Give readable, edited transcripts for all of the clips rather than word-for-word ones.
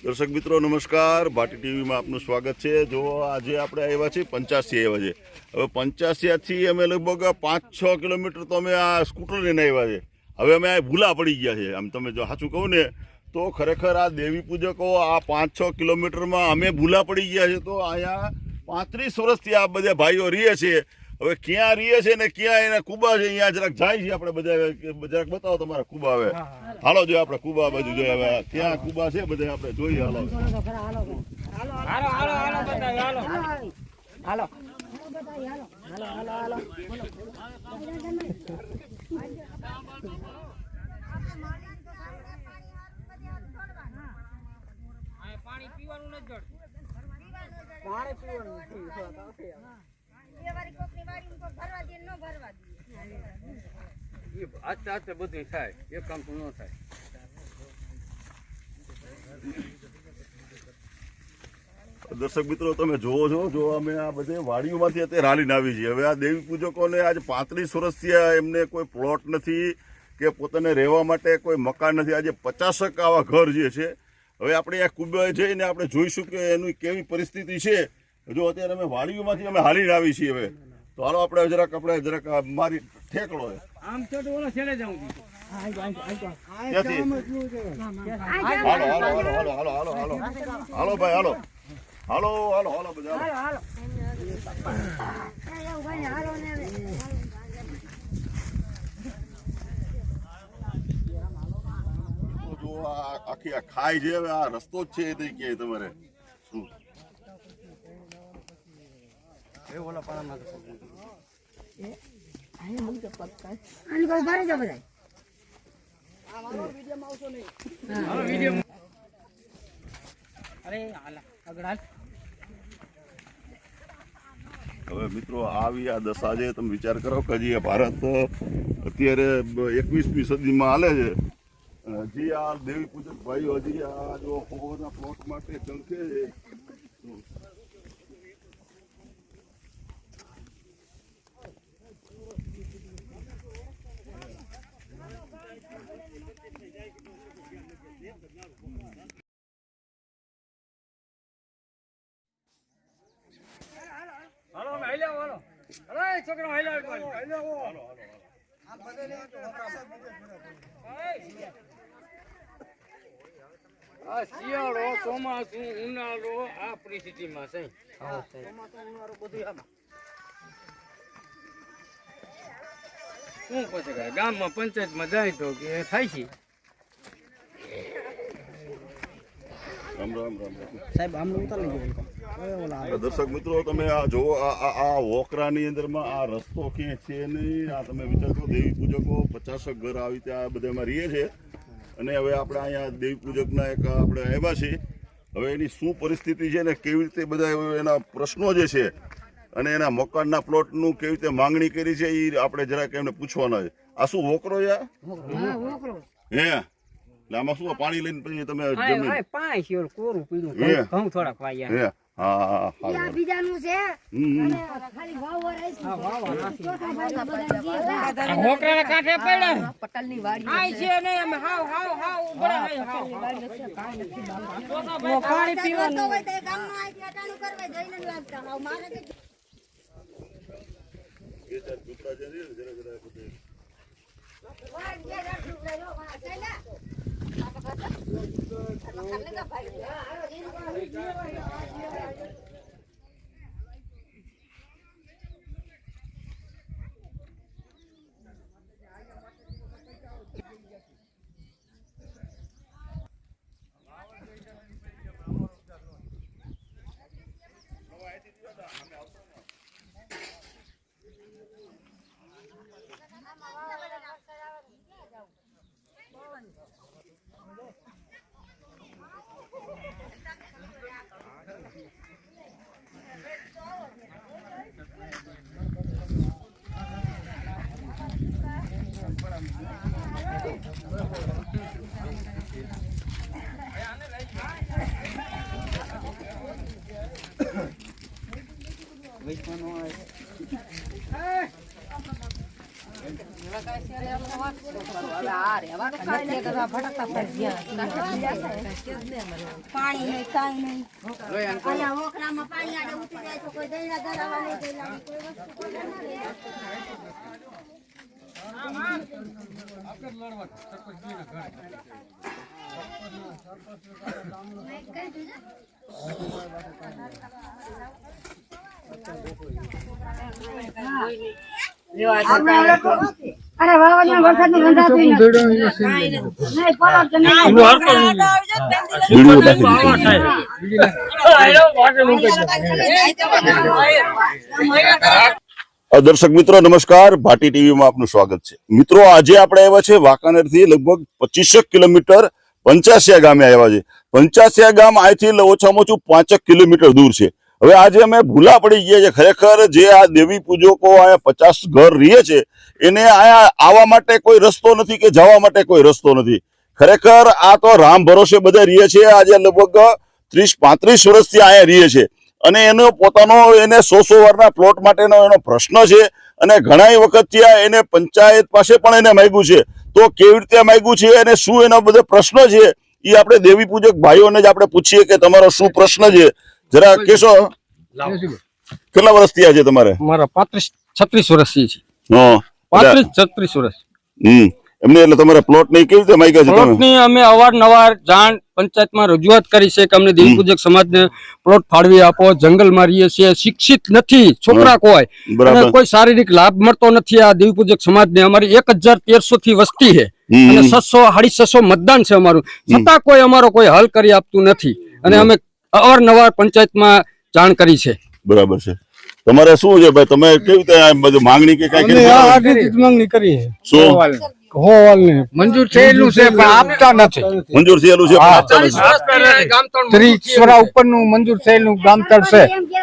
દર્શક મિત્રો નમસ્કાર, ભાટી ટીવીમાં આપનું સ્વાગત છે। જો આજે આપણે આવ્યા છીએ 85 આવ્યા છે। હવે 85થી અમે લગભગ 5-6 કિલોમીટર તો અમે આ સ્કૂટર લઈને આવ્યા છે। હવે અમે આ ભૂલા પડી ગયા છે। આમ તમે જો સાચું કહું ને તો ખરેખર આ દેવી પૂજકો આ 5-6 કિલોમીટરમાં અમે ભૂલા પડી ગયા છે। તો અહીંયા 35 વર્ષથી આ બધા ભાઈઓ રહે છે। હવે ક્યાં રહે છે ને ક્યાં એને કુબા છે અહીંયા જરાક જાય છે। આપણે બધા જરાક બતાવો તમારા કુબા। હવે હાલો જો આપણે કુબા બાજુ જોઈએ। હવે ક્યાં કુબા છે બધા આપણે જોઈએ। હાલો પાણી પીવાનું નથી પાણી પીવાનું બધું થાય એક કામ ન થાય। દર્શક મિત્રો તમે જોવો છો, જો અમે આ બધે વાડીઓમાંથી અત્યારે હાલીને આવી છીએ। હવે આ દેવી પૂજકોને આજે 35 વર્ષથી એમને કોઈ પ્લોટ નથી કે પોતાને રહેવા માટે કોઈ મકાન નથી। આજે 50 આવા ઘર જે છે। હવે આપણે આ કુબે જઈને આપણે જોઈશું કે એની કેવી પરિસ્થિતિ છે। જો અત્યારે અમે વાડીઓમાંથી અમે હાલીને આવી છીએ। હવે તો હાલો આપણે જરાક મારી ઠેકડો આમ તો ઓલો છેડે જાઉં હાલો ભાઈ હાલો બધા જો આખી આ ખાઈ છે। હવે આ રસ્તો જ છે એ કે તમારે શું હવે મિત્રો આવી આ દશા છે। તમે વિચાર કરો કે હજી ભારત અત્યારે 21મી સદીમાં હાલે છે। હજી આ દેવી પૂજક ભાઈઓ હજી આ જો હોના પ્લોટ માટે ચંખે છે। હાલો હાલો હાલો અરે છોકરો હાલો આ શિયાળો ચોમાસું ઉનાળો આ પરિસ્થિતિમાં છે। શું પછી કરે ગામમાં પંચાયતમાં જાય તો કે થાય છે। સાહેબ દર્શક મિત્રો તમે આ જો આ વોકરાની અંદરમાં આ રસ્તો ક્યાંય છે નહીં। આ તમે વિચારો દેવી પૂજકો 50 ઘર આવી ત્યાં બધામાં રહીએ છે। અને હવે આપણે અહીંયા દેવી પૂજકના એક આપણે આવ્યા છીએ। હવે એની શું પરિસ્થિતિ છે ને કેવી રીતે બધા એના પ્રશ્નો જે છે અને એના મકાનના પ્લોટનું કેવી રીતે માંગણી કરી છે એ આપણે જરાક એમને પૂછવાના છે। આ શું વોકરો છે? હે આમાં શું પાણી લઈને પછી તમે કોરું પીધું ઘઉં થોડાક વાયા હે હા બીજાનું છે હોકરાના કાંઠે પડ્યા પટલની વાડી આઈ છે ને એમ હાવ ઉભરા પાણી પીવાનું હોય તો ગામમાં આઈ અટાણું કરવા જઈને લાગતા હાવ મારે એ ચાર કૂતરા છે ને જરા બધે પાણી નહીં કાંઈ નહીં અહીંયા ઓખરામાં પાણી આડે ઉતરી જાય તો કોઈ દહીંના ધરાવા નહીં દઈલા કોઈ વસ્તુ કોઈ ના લે. અરે વાવાના વરસાદનું રંધાતું નથી. નહીં, પલક તો નહીં. દર્શક મિત્રો નમસ્કાર, ભાટી ટીવીમાં આપનું સ્વાગત છે. મિત્રો આજે આપણે આવ્યા છે વાંકાનેરથી લગભગ 25 કિલોમીટર પંચાસિયા ગામે આવ્યા છે. પંચાસિયા ગામ અહીંથી ઓછામાં ઓછું 5 કિલોમીટર દૂર છે. હવે આજે અમે ભૂલા પડી ગયા છે. ખરેખર જે આ દેવી પૂજકો અહીંયા 50 ઘર રહે છે એને અહીંયા આવવા માટે કોઈ રસ્તો નથી કે જવા માટે કોઈ રસ્તો નથી. ખરેખર આ તો રામ ભરોસે બધા રહે છે. આજે લગભગ 30-35 વર્ષથી અહીંયા રહે છે અને એનો પોતાનો એને 100 વારના પ્લોટ માટેનો એનો પ્રશ્ન છે અને ઘણા વખતથી એને પંચાયત પાસે પણ એને માંગ્યું છે. તો કેવી રીતે માંગ્યું છે અને શું એનો બધો પ્રશ્ન છે એ આપણે દેવી પૂજક ભાઈઓને જ આપણે પૂછીએ કે તમારો શું પ્રશ્ન છે. જરા કેશો, કેટલા વર્ષ થયા છે તમારે? મારા 35-36 વર્ષથી છે. હા, 35-36 વર્ષ. એમને એટલે તમારે પ્લોટ નહીં કેવી રીતે માંગ્યા છે તમે? પ્લોટની અમે અવારનવાર જાણ પંચાયતમાં રજૂઆત કરી છે કે અમને દેવી પૂજક સમાજને પ્લોટ ફાળવી આપો. જંગલમાં રહીએ છીએ, શિક્ષિત નથી છોકરા કોઈ, અને કોઈ શારીરિક લાભ મળતો નથી આ દેવી પૂજક સમાજને. અમારી 101300 થી વસ્તી છે અને 600-650 મતદાન છે અમારું, છતાં કોઈ અમારો કોઈ હલ કરી આપતું નથી અને અમે અવારનવાર પંચાયતમાં જાણ કરી છે. બરાબર છે. તમારે શું છે ભાઈ, તમે કેવી રીતે આ બધું માંગણી કે કઈ માંગણી કરી છે? શું મંજૂર થયેલું છે પણ આપતા નથી. મંજૂર થયેલું છે પણ આપતા નથી. 30 વર્ષ ઉપરનું મંજૂર થયેલું ગામતળ છે. એમ કે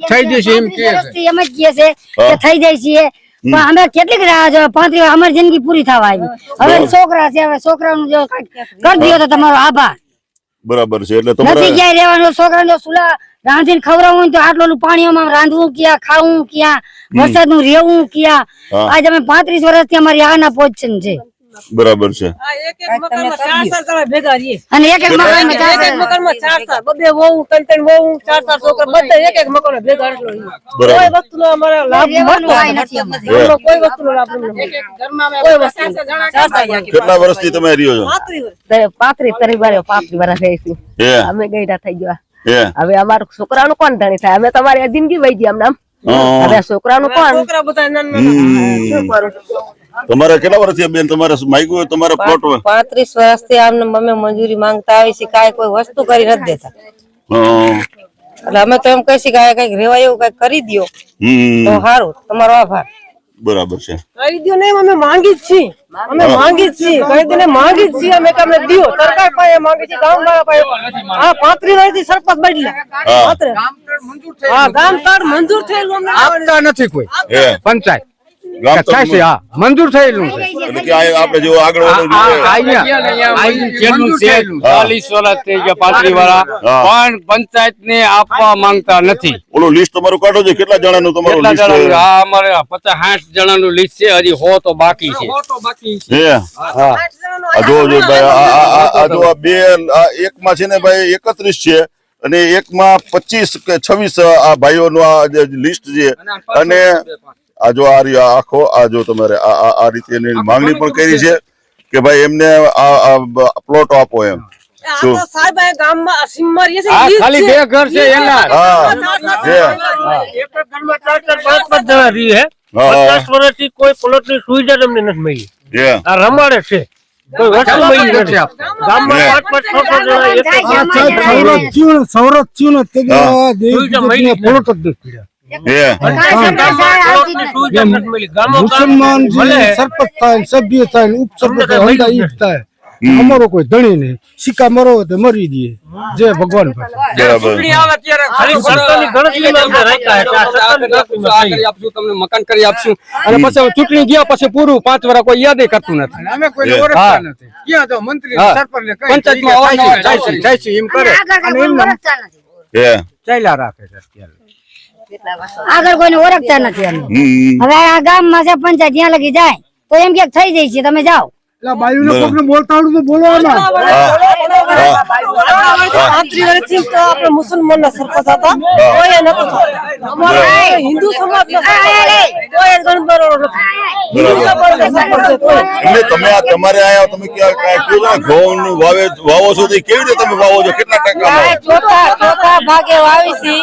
થઈ જશે એમ કહે છે. વર્ષથી એમ જ કહે છે કે થઈ જાય છે. પણ અમે કેટલીક રાહ જો 35 અમારી જિંદગી પૂરી થવા આવી. હવે છોકરા છે, હવે છોકરાનું જો કરી દો તો તમારો આભાર. બરાબર છે. એટલે નથી તમારે ક્યાંય રહેવાનું. છોકરાને સુલા રાંધીને ખવડાવવું હોય તો આટલું પાણીમાં રાંધવું ક્યાં, ખાવું ક્યાં, વરસાદનું રહેવું ક્યાં. આજ અમે 35 વર્ષથી અમારી આના પોઝિશન છે. બરાબર છે. અને એક એક મકાનમાં 4 છોકરા બધા એક એક મકાન ભેગા. કોઈ વસ્તુનો અમારે લાભ મળતો નથી. કોઈ વસ્તુનો લાભ નથી. કોઈ વસ્તુ. કેટલા વર્ષથી તમે રહ્યો છો? 35 વર્ષ થઈ હે અમે ગયડા થઈ ગયા. હે હવે અમારું છોકરાનું કોણ ધણી થાય? અમે તમારી જિંદગી વહી ગઈ આમ. હવે છોકરાનું કોણ? શું કરું? તમારે કેટલા વર્ષથી બેન તમારે માંગ્યું હોય તમારા પ્લોટ? 35 વર્ષથી આમને અમે મંજૂરી માંગતા આવી છે, કાંઈ કોઈ વસ્તુ કરી નથી દેતા. એટલે અમે તો એમ કહીએ કે કઈક રેવાય એવું કઈક કરી દો તો સારું. તમારો આભાર. બરાબર છે. કરી દો નહીં, અમે માંગી જ છીએ. અમે માંગી જ છીએ, કઈ દિને માંગી જ છીએ અમે કે અમને દિયો. સરકાર પાસે માંગી છે, ગામ વાળા પાસે. હા, 35 વર્ષથી સરપંચ બદલ્યા. હા, ગામ કાર્ડ મંજૂર થયેલું અમને આપતા નથી કોઈ. હે પંચાયત ગામ તો થાય છે. હા, મંજૂર થયેલું છે. એટલે કે આપણે જો આગળ વધવું જોઈએ. 40 વર્ષ થઈ ગયા 35 વાળા, પણ પંચાયત ને આપવા માંગતા નથી. ઓલું લિસ્ટ તમારું કાઢો છે, કેટલા જણાનું તમારું લિસ્ટ છે? આ અમારે 50-60 જણાનું લિસ્ટ છે, હજી 100 તો બાકી છે. હે હા, આ જો ભાઈ આ જો આ બે એકમાં છે ને ભાઈ 31 છે અને એકમાં 25 કે 26 આ ભાઈઓનું આ લિસ્ટ છે. અને આ જો આ આખો આ જો તમારે આ રીતે એની માંગણી પણ કરી છે કે ભાઈ એમને આ પ્લોટ આપો એમ. શું ખાલી 2 ઘર છે એના. હા એક ઘરમાં 4-5 જણા રહી હે. 50 વર્ષથી કોઈ પ્લોટ ની સુવિધા તમને નથી મળી. આ રમાડે છે, કોઈ વસ્તુ મળી નથી. ગામમાં 5-6 જણા મુસલમાન સરપંચ થાય, સભ્ય થાય, ઉપસરપંચ થાય, અમારો કોઈ ધણી નહીં. સિક્કા મરો તો મરી દઈએ, જે ભગવાન પાસે. તમને મકાન કરી આપશું અને પછી ચૂંટણી ગયા પછી પૂરું 5 વર્ષ કોઈ યાદ કરતું નથી. અમે કોઈ ઓળખતા નથી. ક્યાં તો મંત્રી સરપંચ ને પંચાયતમાં જાય છે એમ કરે અને એમ ચાલ્યા રાખે છે. અત્યારે આગળ કોઈને ઓળખતા નથી અમે. હવે આ ગામમાં છે પંચાયત જ્યાં લગી જાય તો એમ કે થઈ જાય છે તમે જાઓ. એટલે બાયુને કોકને બોલતા આવડું તો બોલો ને. 35 વર્ષથી તો આપણે મુસલમાનના સરપંચ હતા કોઈ નતો અમારા હિન્દુ સમાજના કોઈ ગણબરો નથી. હિન્દુ સમાજના સરપંચ છે કોઈ. એટલે તમે આ તમારે આયા તમે ઘઉં વાવો છો તો કેવી રીતે તમે વાવો છો, કેટલા ટકા ચોથા ભાગે વાવી છી.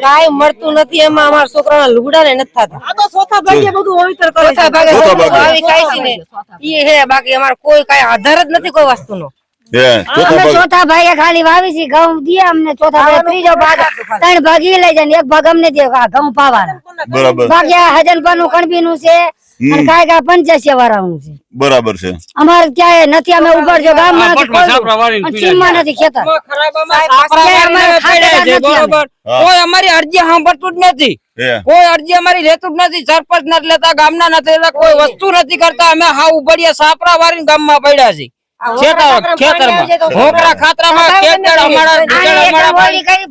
કાંઈ મળતું નથી એમાં અમારા છોકરાના લુગડા ને નથી થતા. આ તો ચોથા ભાગે બધું વાવેતર કરે. ચોથા ભાગે વાવી કાંઈ છે ને ઈ હે, બાકી અમાર કોઈ કાંઈ આધાર જ નથી કોઈ વસ્તુનો. અમે ચોથા ભાગે ખાલી વાવી છે ઘઉં દે અમને. ચોથા ભાગે ત્રીજો ભાગ 3 ભાગ ઈ લઈ જાય ને 1 ભાગ અમને દે ઘઉં પાવાના. બરાબર. બાકી આ હજનપાનું કણબીનું છે અને કાંઈ 85 વાળાનું છે. બરાબર છે. અમારે ક્યાંય નથી. અમે ઉભરજો ગામમાં નથી કોઈ સીમમાં નથી ખેતર. કોઈ અમારી અરજી સાંભળતું જ નથી. કોઈ અરજી અમારી લેતું જ નથી. સરપંચ નથી લેતા, ગામના નથી લેતા, કોઈ વસ્તુ નથી કરતા. અમે હા ઉબડિયા સાપરા વાળીને ગામમાં પડ્યા છીએ. ખેતરમાં ઢોકરા ખાતરામાં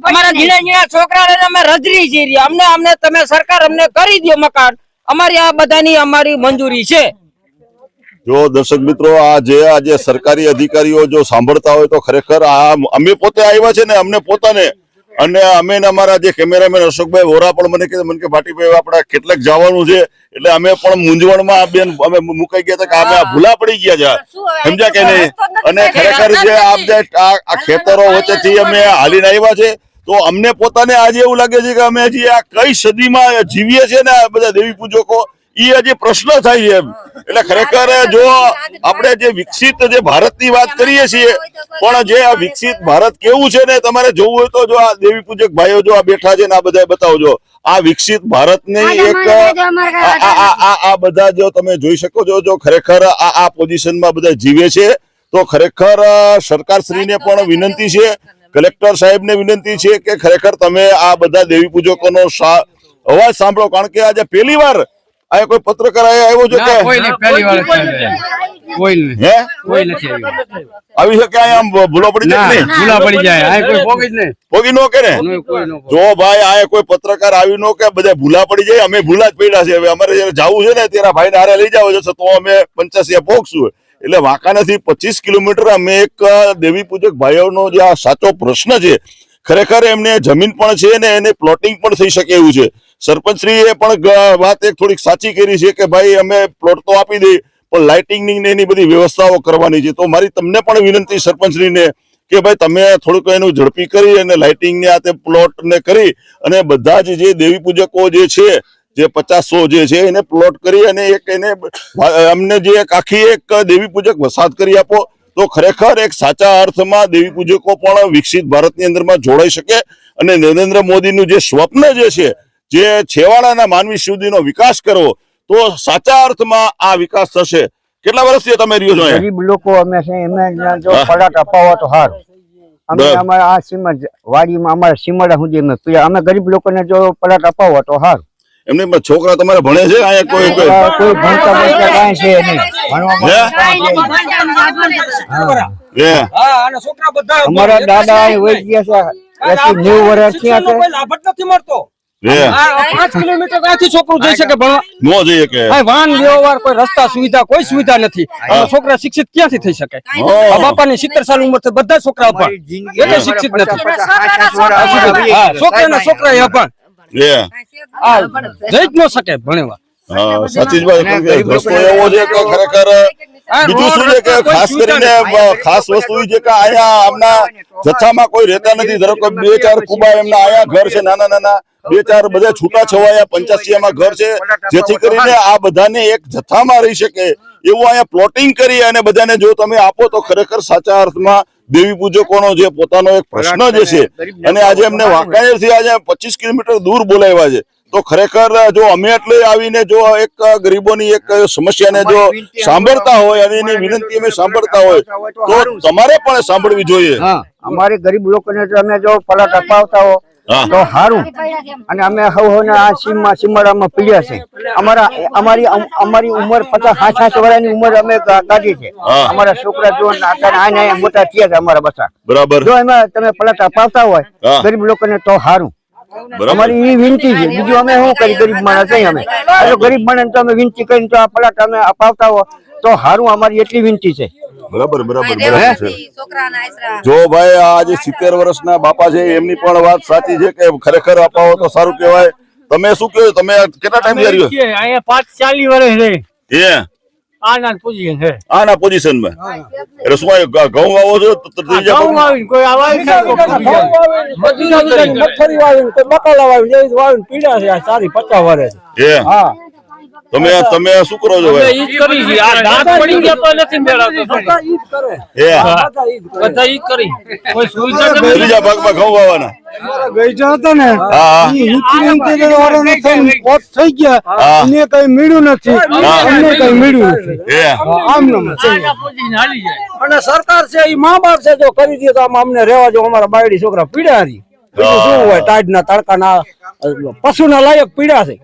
અમારા ઝીણા છોકરા અમે રજરી છીએ. અમને તમે સરકાર અમને કરી દો મકાન. અમારી આ બધાની અમારી મંજૂરી છે. જો દર્શક મિત્રો, આજે સરકારી અધિકારીઓ જો સાંભળતા હોય તો ખરેખર અમે પોતે આવ્યા છે ને અમને પોતાને, અને અમે અમારા જે કેમેરામેન અશોકભાઈ વોરા પણ મને કે ભાટીભાઈ આપણે કેટલાક જવાનું છે, એટલે અમે પણ મૂંઝવણમાં બેન અમે મુકાઈ ગયા હતા કે અમે ભૂલા પડી ગયા છે, સમજ્યા કે નહીં. અને ખરેખર જે આ ખેતરો વચ્ચેથી અમે હાલીને આવ્યા છે તો અમને પોતાને આજે એવું લાગે છે કે અમે હજી આ કઈ સદીમાં જીવીએ છીએ ને આ બધા દેવી પૂજકો, એ હજી પ્રશ્ન થાય છે એમ. એટલે ખરેખર જો આપણે જે વિકસિત જે ભારતની વાત કરીએ છીએ, પણ જે આ વિકસિત ભારત કેવું છે ને તમારે જોવું હોય તો જો આ દેવી પૂજક ભાઈઓ જો આ બેઠા છે ને આ બધા બતાવજો. આ વિકસિત ભારતની એક આ બધા જો તમે જોઈ શકો છો, જો ખરેખર આ પોઝિશનમાં બધા જીવે છે તો ખરેખર સરકારશ્રીને પણ વિનંતી છે, કલેક્ટર સાહેબને વિનંતી છે કે ખરેખર તમે આ બધા દેવી પૂજકોનો અવાજ સાંભળો. કારણ કે આજે પહેલી વાર આ કોઈ પત્રકાર આવ્યો છે કે આવી શકે આમ ભૂલો પડી જાય પોગી નો કે જો ભાઈ આ કોઈ પત્રકાર આવી નો કે બધા ભૂલા પડી જાય. અમે ભૂલા જ પડ્યા છે. હવે અમારે જયારે જવું છે ને ત્યારે ભાઈ હારે લઈ જાવ છે તો અમે 85 પહોંચશું. એટલે વાંકાનેથી 25 કિલોમીટર અમે એક દેવી પૂજક ભાઈઓનો જે આ સાચો પ્રશ્ન છે, ખરેખર એમને જમીન પણ છે ને એને પ્લોટિંગ પણ થઈ શકે એવું છે. સરપંચશ્રીએ પણ વાત એક થોડીક સાચી કરી છે કે ભાઈ અમે પ્લોટ તો આપી દઈએ પણ લાઇટિંગની ને એની બધી વ્યવસ્થાઓ કરવાની છે. તો મારી તમને પણ વિનંતી સરપંચશ્રીને કે ભાઈ તમે થોડુંક એનું ઝડપી કરી અને લાઇટિંગ ને આ તે પ્લોટ ને કરી અને બધા જ જે દેવી પૂજકો જે છે જે 50-100 જે છે એને પ્લોટ કરી અને એક એને અમને જે એક આખી એક દેવી પૂજક વસાહત કરી આપો તો ખરેખર એક સાચા અર્થમાં દેવી પૂજકો પણ વિકસિત ભારતની અંદરમાં જોડાઈ શકે અને નરેન્દ્ર મોદીનું જે સ્વપ્ન જે છે જે છેવાડાના માનવી સુધીનો વિકાસ કરવો, તો સાચા અર્થમાં આ વિકાસ થશે. કેટલા વર્ષથી તમે રહ્યો છો? ગરીબ લોકો અમે છે એમને જો પડાટ અપાવો તો સારું. અમે અમારા આ સીમા વાડીમાં અમારા સીમાડા સુધી અમે ગરીબ લોકોને જો પડાટ અપાવો તો સારું. એમને છોકરા તમારે ભણે છે? અહીંયા કોઈ ભણતા કાંઈ છે નહીં. અમારા દાદા વહી ગયા છે 80-90 વર્ષ થયા છે. લાભ જ નથી મળતો. 5 કિલોમીટર ત્યાંથી છોકરું જઈ શકે ભણવા? નો જઈએ કે વાહન વ્યવહાર કોઈ રસ્તા સુવિધા કોઈ સુવિધા નથી. છોકરા શિક્ષિત ક્યાંથી થઈ શકે? બાપાની 70 સાલ ઉંમર છે, બધા છોકરા અભણ, એટલે શિક્ષિત નથી. છોકરા એ અભણ જઈ જ ન શકે ભણવા. સાચી જ વાત. રસ્તો એવો છે કે ખરેખર બીજું શું છે કે ખાસ કરીને ખાસ વસ્તુ એ છે કે અહીંયા આમના જથ્થામાં કોઈ રહેતા નથી. ધારો કે 2-4 કુબા એમના અહીંયા ઘર છે, નાના નાના 2-4 બધા છૂટા છવાયા 85 ઘર છે, જેથી કરીને આ બધાને એક જથ્થામાં રહી શકે એવું અહીંયા પ્લોટિંગ કરી અને બધાને જો તમે આપો તો ખરેખર સાચા અર્થમાં દેવી પૂજકોનો જે પોતાનો એક પ્રશ્ન જે છે, અને આજે એમને વાંકાનેરથી આજે 25 કિલોમીટર દૂર બોલાવ્યા છે, તો ખરેખર જો અમે એટલે આવીને જો એક ગરીબોની એક સમસ્યાને જો સાંભળતા હોય અને એની વિનંતી અમે સાંભળતા હોય તો તમારે પણ સાંભળવી જોઈએ. અમારે ગરીબ લોકોને જો અમે જો પલાટ અપાવતા હો તો સારું. અને અમે હવે આ સીમાડામાં પીડ્યા છે. અમારી ઉંમર 50-60 વર્ષની ઉંમર અમે કાઢી છે. અમારા છોકરા જો અત્યારે મોટા થયા છે અમારા બચ્ચા. બરાબર. જો એમાં તમે પલાટ અપાવતા હોય ગરીબ લોકોને તો સારું. બરાબર. અમારી એ વિનંતી છે, બીજું અમે શું કરી ગરીબ માણસ છીએ અમે. આ જો ગરીબ માણસ તો અમે વિનંતી કરીને તો આ પલાટ અમે અપાવતા હો તો સારું, અમારી એટલી વિનંતી છે. બરાબર બરાબર બરાબર છે. જો ભાઈ આ જે 70 વર્ષના બાપા છે એમની પણ વાત સાચી છે કે ખરેખર અપાવો તો સારું કહેવાય. તમે શું કહો, તમે કેટલા ટાઈમ થી રહ્યો અહીંયા 5-40 વર્ષ છે એ આના પોઝિશન છે. આના પોઝિશનમાં? એટલે શું આ ઘઉં વાવો છો તો ત્રીજા ઘઉં વાવીને કોઈ આ વાવી શકે, મગફળી વાવીને કોઈ બકાલા વાવીને એવી વાવીને પીડા છે આ સારી 50 વર્ષ. એ હા તમે શું કરો છો અમે ભાઈ? ઈ જ કરી છે. આ દાંત પડી ગયા તો નથી મેળવતો. બધા ઈ જ કરે. એ બધા ઈ જ કરી. કોઈ સુવિધા જ નથી. ત્રીજા ભાગમાં ઘઉં વાવવાના? અમારા ગઈઢા હતા ને હા ઈ હિતની વાળાને થઈને પોત થઈ ગયા, એને કઈ મળ્યું નથી, અમને કઈ મળ્યું નથી. એ આમ નમ છે. આના પોઝિશન હાલી જાય. અને સરકાર છે ઈ મા બાપ છે, જો કરી દે તો આમાં અમને રહેવા જો. અમારા બાયડી છોકરા પીડા હતી, બીજું શું હોય, ટાઢના તડકાના પશુના લાયક પીડા છે.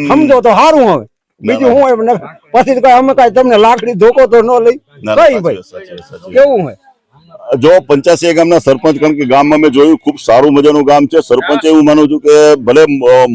સમજો તો સારું હવે, બીજું શું હોય. પછી તો કઈ અમે કઈ તમને લાકડી ધોકો તો ન લઈ કઈ ભાઈ કેવું હોય. જો 85 ગામના સરપંચ, કારણ કે ગામમાં મેં જોયું ખૂબ સારું મજાનું ગામ છે. સરપંચ એવું માનું છું કે ભલે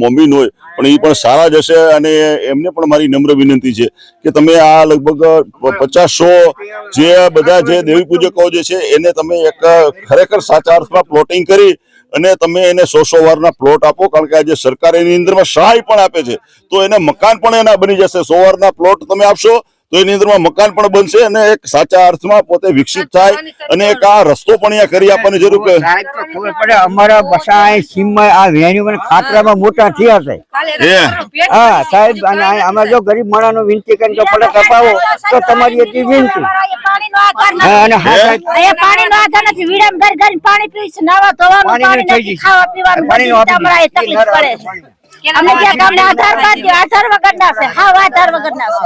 મોમીન હોય પણ એ પણ સારા જ હશે. અને એમને પણ મારી નમ્ર વિનંતી છે કે તમે આ લગભગ 50-100 જે બધા જે દેવી પૂજકો જે છે એને તમે એક ખરેખર સાચા અર્થમાં પ્લોટિંગ કરી અને તમે એને 100 વારના પ્લોટ આપો. કારણ કે આજે સરકાર એની અંદરમાં સહાય પણ આપે છે, તો એને મકાન પણ એના બની જશે. 100 વારના પ્લોટ તમે આપશો તો એની અંદરમાં મકાન પણ બનશે અને એક સાચા અર્થમાં પોતે વિકસિત થાય. અને એક આ રસ્તો પણ અહીંયા કરી આપવાની જરૂર કે સાહેબ તો ખબર પડે, અમારા બસા સીમમાં આ વેણ્યુ અને ખાતરામાં મોટા થયા છે. હા સાહેબ, અને અમે જો ગરીબ માણસનો વિનંતી કરીને જો પલટ અપાવો તો તમારી એટલી વિનંતી. હા, અને હા સાહેબ, પાણીનો આધાર નથી, વીડામ ઘર ઘર પાણી પીશ, નાવા ધોવાનું પાણી નથી, ખાવા પીવાનું બધું તમારે તકલીફ પડે છે. અમે ત્યાં ગામને આધાર કાર્ડ દે, આધાર વગરના છે, હાવ આધાર વગરના છે.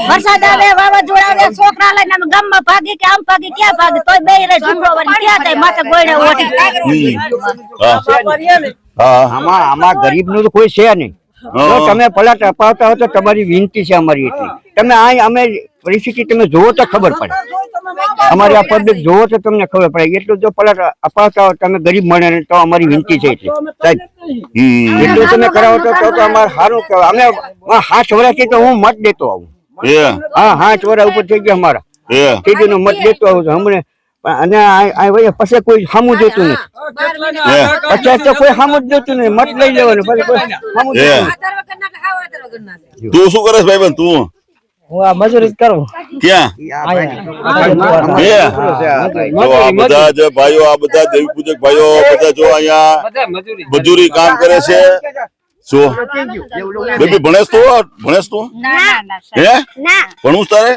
વરસાદ આવે, વાવાઝોડા આવે, છોકરા લઈને અમે ગામમાં ભાગી કે આમ ભાગી ક્યાં ભાગે, તોય બે રે ઝૂંડો વળી ક્યાં થાય, માથે ગોળે ઓઢી. આમાં ગરીબ નું તો કોઈ છે નહીં. જો તમે પલટ અપાવતા હો તો તમારી વિનંતી છે અમારી એટલી. તમે આ અમે પરિસ્થિતિ તમે જોવો તો ખબર પડે, અમારી આ પબ્લિક જોવો તો તમને ખબર પડે. એટલું જો પલટ અપાવતા હો તમે ગરીબ મળે તો અમારી વિનંતી છે એટલી. સાહેબ એટલું તમે કરાવો તો અમારે સારું કહેવાય. અમે 7 વર્ષથી તો હું મત દેતો આવું. હા 7 વર્ષ ઉપર થઈ ગયા અમારા. સીધી નો મત દેતો આવું છું હમણાં. અને પછી કોઈ સામું જોતું નથી. પછી તો કોઈ સામું જ જોતું નહીં, મત લઈ લેવાનું. પછી કોઈ સામું જોતું નથી. તું શું કરે ભાઈ? તું હું આ મજૂરી કરું. ક્યાં? જો આ બધા જે ભાઈઓ, આ બધા દેવી પૂજક ભાઈઓ બધા જો અહીંયા મજૂરી કામ કરે છે. શું બેબી ભણેશ તું? હે ભણવું તારે?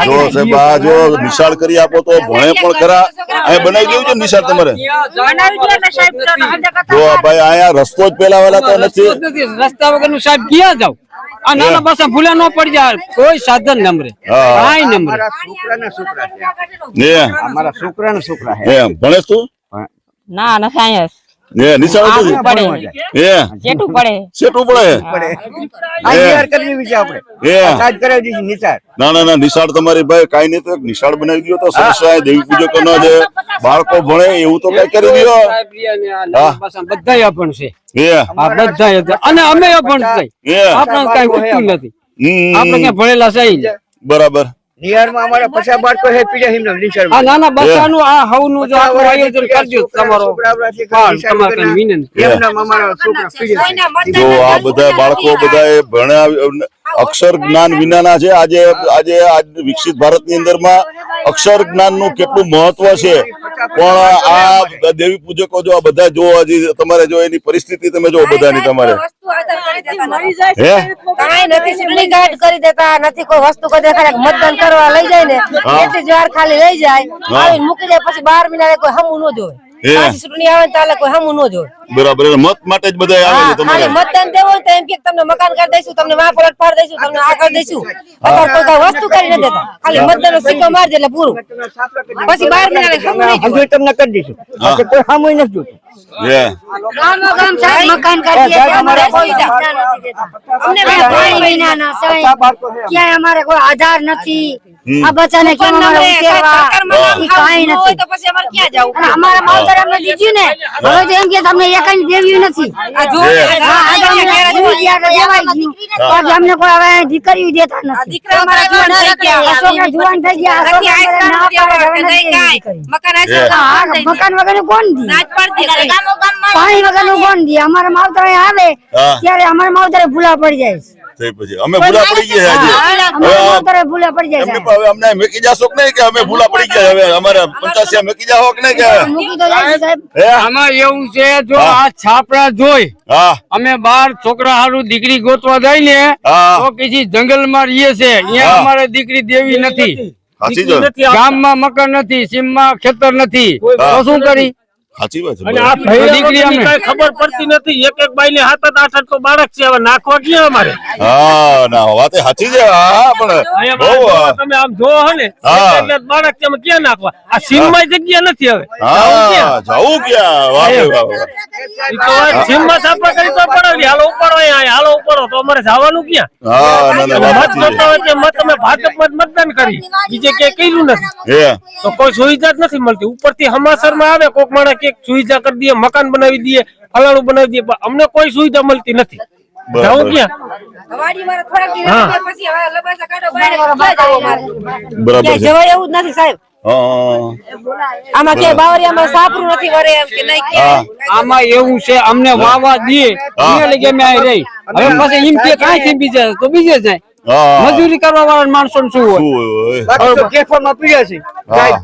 જો સાહેબ આ જો નિશાળ કરી આપો તો ભણે પણ ખરા. અહીંયા બનાવી દેવું છે નિશાળ તમારે? જો ભાઈ અહીંયા રસ્તો જ પેલા વાળા તો નથી. રસ્તા વગરનું સાહેબ ક્યાં જાવ? આ નાના પાસા ભૂલા ન પડી જાય, કોઈ સાધન નમરે, કાંઈ નમરે. અમારા છોકરાના છોકરા છે. ભણેશ તું? ના નથી અહીંયા નિશાળ પડે જેટું પડે શેઠું પડે. આ નિશાળ કરી દેવી છે આપણે. સાજ કરાવી દીધી નિશાળ. ના નિશાળ તમારી ભાઈ કઈ નહીં તો એક નિશાળ બનાવી દો તો સરસ. દેવી પૂજકો ના જે બાળકો ભણે એવું તો કઈ કરી દો. બધા અભણ છે, બધા અને અમે અભણ છે. આપણે કઈ વધતું નથી, આપણે ક્યાં ભણેલા છે. બરાબર. નિહાળમાં અમારા 50 બાળકો છે પીડ્યા હિમના નિશાળ. આ નાના બચ્ચાનું આ હવનું જો આપણે આયોજન કરજો તમારો વિનંતી. અમારા છોકરા પીડ્યા છે. જો આ બધા બાળકો બધા ભણ્યા અક્ષર જ્ઞાન વિનાના છે. આજે વિકસિત ભારતની અંદરમાં અક્ષર જ્ઞાન નું કેટલું મહત્વ છે. પણ આ દેવી પૂજકો જો આ બધા જો હજી તમારે જો એની પરિસ્થિતિ તમે જો બધાની તમારે કાંઈ નથી, ચૂંટણી કાર્ડ કરી દેતા નથી, કોઈ વસ્તુ કરી દેતા. મતદાન કરવા લઈ જાય ને એટલી જ વાર ખાલી લઈ જાય, આવીને મૂકી દે. પછી 12 મહિના કોઈ હમું ન જોવે. ચૂંટણી આવે ને તાલે કોઈ હમું ન જોવે. બરાબર. મત માટે જ બધા આવે છે તમારે? મતદાન દેવું હોય તો એમ કે તમને મકાન કરી દઈશું, તમને માં પલટ પાડી દઈશું, તમને આ કરી દઈશું. અત્યારે કોઈ વસ્તુ કરી ન દેતા, ખાલી મતદાન નો સિક્કો મારી દે એટલે પૂરું. પછી 12 મહિના હજુ તમને કરી દઈશું. પછી કોઈ સામું નથી જોતું. ગામ સાહેબ મકાન કરી દે, અમારે કોઈ ધંધા નથી દેતા. અમને પાણી વિનાના છે, ક્યાંય અમારે કોઈ આધાર નથી. આ બચ્ચાને કેમ અમારે ઉછેરવા ઈ કાંઈ નથી તો પછી અમારે ક્યાં જવું અને અમારા માવતર અમને દીધું ને હવે તો એમ કે તમને એકાઈ દેવ્યું નથી આ જો હા આજે અમને દીધું ત્યારે દેવાઈ ગયું બાકી અમને કોઈ હવે દીકરીઓ દેતા નથી દીકરા અમારા જુવાન થઈ ગયા છોકરા જુવાન થઈ ગયા નથી છોકરા આઈસ્ક્રીમ ના દેવા પાડે, કે હવે નહીં નથી કાંઈ. કરી. મકાન આઈસ્ક્રીમ હા, મકાન વગર કોણ દી નાચ પડતી કઈ. પાણી વગર કોણ દી અમારા માવતર અહીં આવે હા. ત્યારે અમારા માવતરે ભૂલા પડી જાય છે. તે પછી અમે ભૂલા પડી ગયા આજે અમારા માવતરે ભૂલા પડી જાય એમને છે. પણ હવે અમને મેકી જાશો કે નહીં કે અમે ભૂલા પડી ગયા હવે અમારે 85 મેકી જાઓ કે નહીં કે મૂકી તો જાય છે, સાહેબ હે? આમાં એવું છે જો હા. આ છાપરા જોઈ હા અમે બાર છોકરા હારું દીકરી ગોતવા જાય ને હા તો કિસી જંગલ માં રહીએ છે અહીંયા હા. અમારે દીકરી દેવી નથી સાચી જો ગામમાં મકાન નથી સીમમાં ખેતર નથી તો શું કરી સાચી વાત છે અને આ બરાબર. દીકરી અમે. કઈ ખબર પડતી નથી એક એક બાઈ ને હાથ આઠ તો બાળક છે હવે નાખવા ક્યાં અમારે હા ના વાત એ સાચી છે હા પણ અહીંયા બહુ બાળક તમે આમ જોવો હો ને હા. એટલે બાળક છે અમે ક્યાં નાખવા આ સીમમાં જગ્યા નથી હવે હા જાવું ક્યાં વાહ રે વાહ વાહ. ઈ તો વાત સીમમાં છાપા કરી તો પડાવી હાલો ઉપાડો અહીંયા હાલો ઉપાડો તો અમારે જવાનું ક્યાં હા ના ના વાત મત સાચી જોતા હોય કે મત અમે ભાજપમાં જ મતદાન કરી બીજે ક્યાંય કર્યું નથી છે હે તો કોઈ સુવિધા જ નથી મળતી ઉપરથી હમાસર માં આવે કોક માણસ કે સુવિધા કરી દઈએ મકાન બનાવી દઈએ ફલાણું બનાવી દઈએ પણ અમને કોઈ સુવિધા મળતી નથી બરાબર. જાવું ક્યાં વાડીમાં થોડાક દિવસ હા. ગયા પછી હવે લબાસા કાઢો બહાર ક્યાં જવું અમારે? બરાબર છે જવાય એવું જ નથી સાહેબ હા આમાં કે બાવરિયામાં સાપરું નથી વરે એમ કે નહીં હા આમાં એવું છે અમને વાવા દે એને લઈ અમે અહીં રહી હવે પછી એમ કે કાંઈ થી બીજે તો બીજે જાય હા મજૂરી કરવા વાળા માણસો શું હોય શું હોય? બાકી તો કેફરમાં પીડ્યા છે હા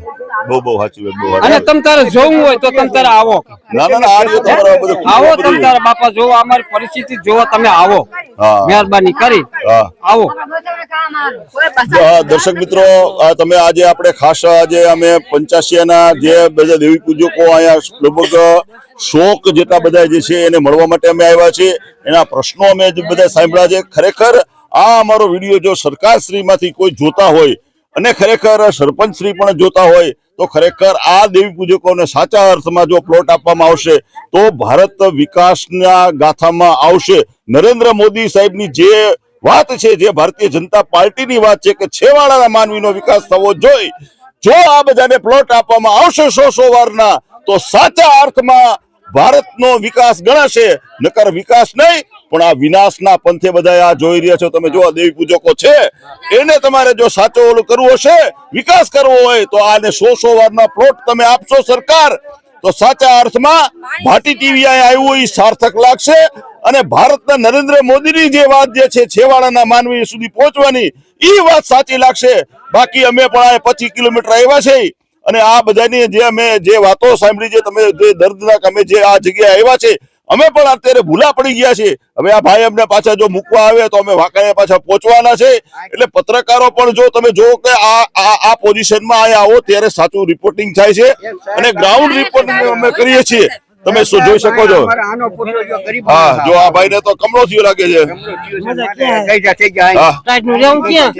બહુ બહુ સાચી વાત બહુ અને સાચી. તમે તારે જોવું હોય તો તમે તારે આવો ના ના ના આ રીતે તમારે બધું આવો બધું. તમે તારા બાપા જોવો અમારી પરિસ્થિતિ જોવો તમે આવો હા મહેરબાની કરી હા આવો દર્શક મિત્રો આ તમે આજે આપણે ખાસ આજે અમે 85 ના જે બધા દેવી પૂજકો અહીંયા લગભગ 100 જેટલા બધા જે છે એને મળવા માટે અમે આવ્યા છીએ એના પ્રશ્નો અમે જે બધા સાંભળ્યા છે ખરેખર આ અમારો વિડીયો જો સરકારશ્રી માંથી કોઈ જોતા હોય અને ખરેખર સરપંચ શ્રી પણ જોતા હોય તો ખરેખર આ દેવી પૂજકોને સાચા અર્થમાં જો પ્લોટ આપવામાં આવશે તો ભારત વિકાસના ગાથામાં આવશે નરેન્દ્ર મોદી સાહેબની જે વાત છે જે ભારતીય જનતા પાર્ટીની વાત છે કે છેવાડાના માનવીનો વિકાસ થવો જોઈએ જો આ બધાને પ્લોટ આપવામાં આવશે 100 વારના તો સાચા અર્થમાં ભારતનો વિકાસ ગણાશે નકર વિકાસ નહીં પણ આ વિનાશના પંથે બધા આ જોઈ રહ્યા છો તમે જો આ દેવી પૂજકો છે એને તમારે જો સાચો ઓલું કરવું હશે વિકાસ કરવો હોય તો આને 100 વારના પ્લોટ તમે આપશો સરકાર તો સાચા અર્થમાં ભાટી ટીવી આવ્યું એ સાર્થક લાગશે અને ભારતના નરેન્દ્ર મોદીની જે વાત જે છે છેવાડાના માનવી સુધી પહોંચવાની એ વાત સાચી લાગશે બાકી અમે પણ આ 25 કિલોમીટર આવ્યા છે અને આ બધાની જે અમે જે વાતો સાંભળી છે તમે જે દર્દનાક અમે જે આ જગ્યાએ આવ્યા છે અમે પણ અત્યારે ભૂલા પડી ગયા છે હવે આ ભાઈ અમને પાછા જો મૂકવા આવે તો અમે વાંકાને પાછા પહોંચવાના છે એટલે પત્રકારો પણ જો તમે જો કે આ પોઝિશનમાં અહીંયા આવો ત્યારે સાચું રિપોર્ટિંગ થાય છે અને ગ્રાઉન્ડ રિપોર્ટિંગ અમે કરીએ છીએ તમે શું જોઈ શકો છો આનો પુત્ર જો ગરીબ હા જો આ ભાઈને તો કમળો થયો લાગે છે ગઈઢા થઈ ગયા હા ટાઈટનું રહેવું ક્યાં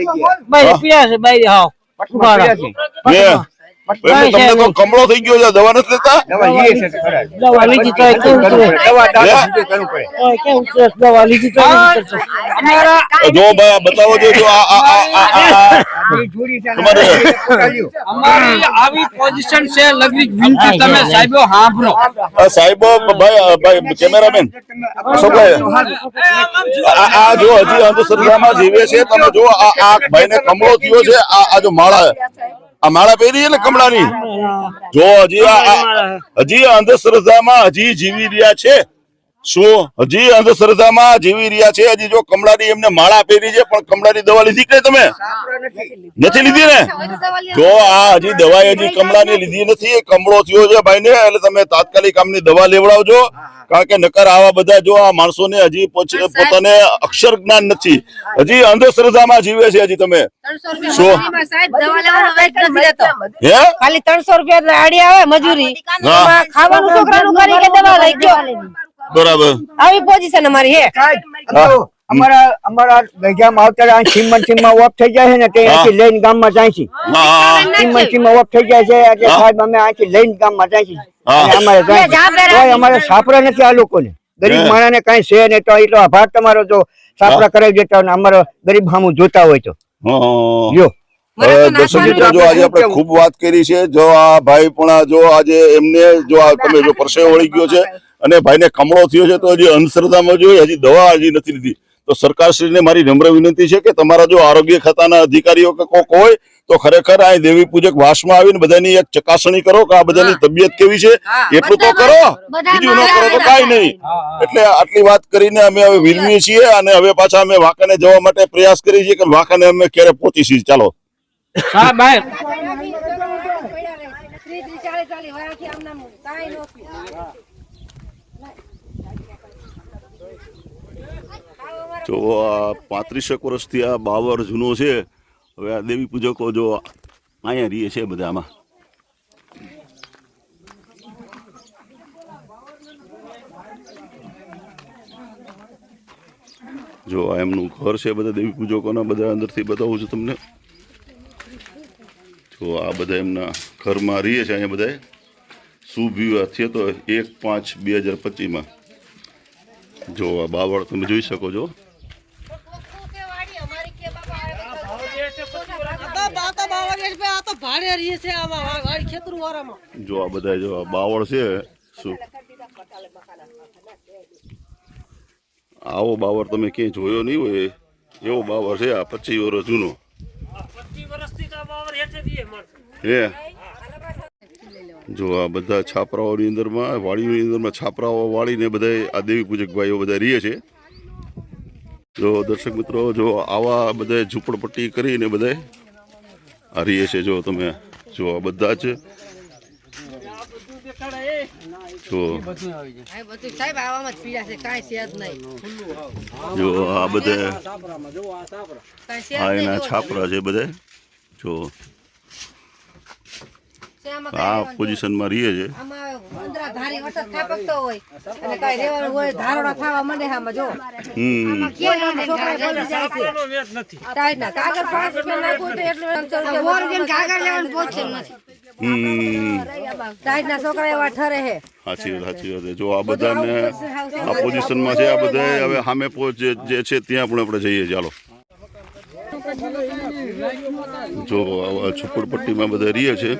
બાઈ પીયા છે બાઈ હાવ ઉઘાડા. એમને તમને તો કમળો થઈ ગયો છે દવા નથી લેતા દવા લઈએ છે તો ખરા. દવા લીધી તો કેવું છે દવા દાદા સુધી કરવું પડે કેવું છે દવા લીધી તો કેવું છે? જો ભાઈ બતાવો જો આ જોડી છે ને તમારે પોતાલ્યું. અમારી આવી પોઝિશન છે લગભગ વિનંતી તમે સાહેબો સાંભળો સાહેબો ભાઈ કેમેરામેન અશોકભાઈ આ જો હજી અંધશ્રદ્ધામાં જીવે છે તમે જો આ ભાઈને કમળો થયો છે આ જો માળા આ માળા પહેરી છે ને કમળાની જો હજી અંધશ્રદ્ધામાં હજી જીવી રહ્યા છે શું હજી અંધશ્રદ્ધામાં જીવી રહ્યા છે હજી જો કમળાની એમને માળા પહેરી છે પણ કમળાની દવા લીધી કે તમે નથી લીધી ને જો આ હજી દવા હજી કમળાની લીધી નથી કમળો થયો છે ભાઈને એટલે તમે તાત્કાલિક આમની દવા લેવડાવજો કારણ કે નકર આવા બધા જો આ માણસોને હજી પોતાને અક્ષર જ્ઞાન નથી હજી અંધશ્રદ્ધામાં જીવે છે હજી તમે શું સાહેબ દવા લેવાનો વેટ નથી લેતો હે ખાલી 300 રૂપિયા આડી આવે મજૂરી હા ખાવાનું છોકરાનું કરી કે દવા લઈ ગયો બરાબર આવી પોઝિશન અમારી હે અમારા ગજામાં આવતા આ સીમમાં ઓફ થઈ જાય છે ને તે અહીંથી લઈને ગામમાં જાય છે હા સીમમાં ઓફ થઈ જાય છે એટલે સાહેબ અમે અહીંથી લઈને ગામમાં જાય છે અને અમારે જાય છે. તોય અમારે સાપરા નથી આ લોકોને ગરીબ માણસને કઈ છે ને તો એટલો આભાર તમારો જો સાપરા કરાવી દેતા હોય ને અમારો ગરીબ હામું જોતા હોય તો હા જો દર્શક મિત્રો જો આજે આપણે ખૂબ વાત કરી છે, જો આ ભાઈ પણ જો આજે એમને જો આ તમે જો પરસેવો વળી ગયો છે અને ભાઈને કમળો થયો છે, તો હજી અંધશ્રદ્ધામાં જો હજી દવા હજી નથી લીધી. તો સરકારશ્રીને મારી નમ્ર વિનંતી છે કે તમારા જો આરોગ્ય ખાતાના અધિકારીઓ કે કોક હોય તો ખરેખર આ દેવી પૂજક વાસમાં આવીને બધાની એક ચકાસણી કરો કે આ બધાની તબિયત કેવી છે, એટલું તો કરો, બીજું ન કરો તો કાંઈ નહીં. એટલે આટલી વાત કરીને અમે હવે વિલમીએ છીએ અને હવે પાછા અમે વાંકાને જવા માટે પ્રયાસ કરીએ છીએ કે વાંકાને અમે ક્યારે પહોંચીશું. ચાલો હા ભાઈ જો આ 35 વર્ષથી આ બાવર જૂનો છે. હવે આ દેવી પૂજકો જો અહીંયા રહીએ છે બધામાં. જો આ એમનું ઘર છે, બધા દેવી પૂજકોના બધા અંદરથી બતાવું છું તમને. જો આ બધા એમના ઘરમાં રહીએ છે અહીંયા બધા. શુભ વિવાહ થયો તો 1/5/2025 જો આ બાવળ તમે જોઈ શકો છો. જો આ બધા જો આ બાવળ છે, શું આવો બાવળ તમે ક્યાંય જોયો નહીં હોય એવો બાવળ છે. આ 25 વર્ષ જૂનો હે. જો આ બધા છાપરાઓની અંદરમાં વાડીઓની અંદરમાં છાપરાઓ વાળીને બધા આ દેવી પૂજક ભાઈઓ બધા રહીએ છે. જો દર્શક મિત્રો જો આવા બધા ઝૂંપડપટ્ટી કરીને બધા આ રહીએ છે. જો તમે જો આ બધા જ જો જો આ બધા આ એના છાપરા છે બધા. જો આ પોઝિશનમાં રહીએ છે. સાચી વાત. જો આ બધાને આ પોઝિશનમાં છે. આ બધા હવે સામે જે છે ત્યાં પણ આપણે જઈએ. ચાલો જો ઝુંપડપટ્ટીમાં બધા રહીએ છે.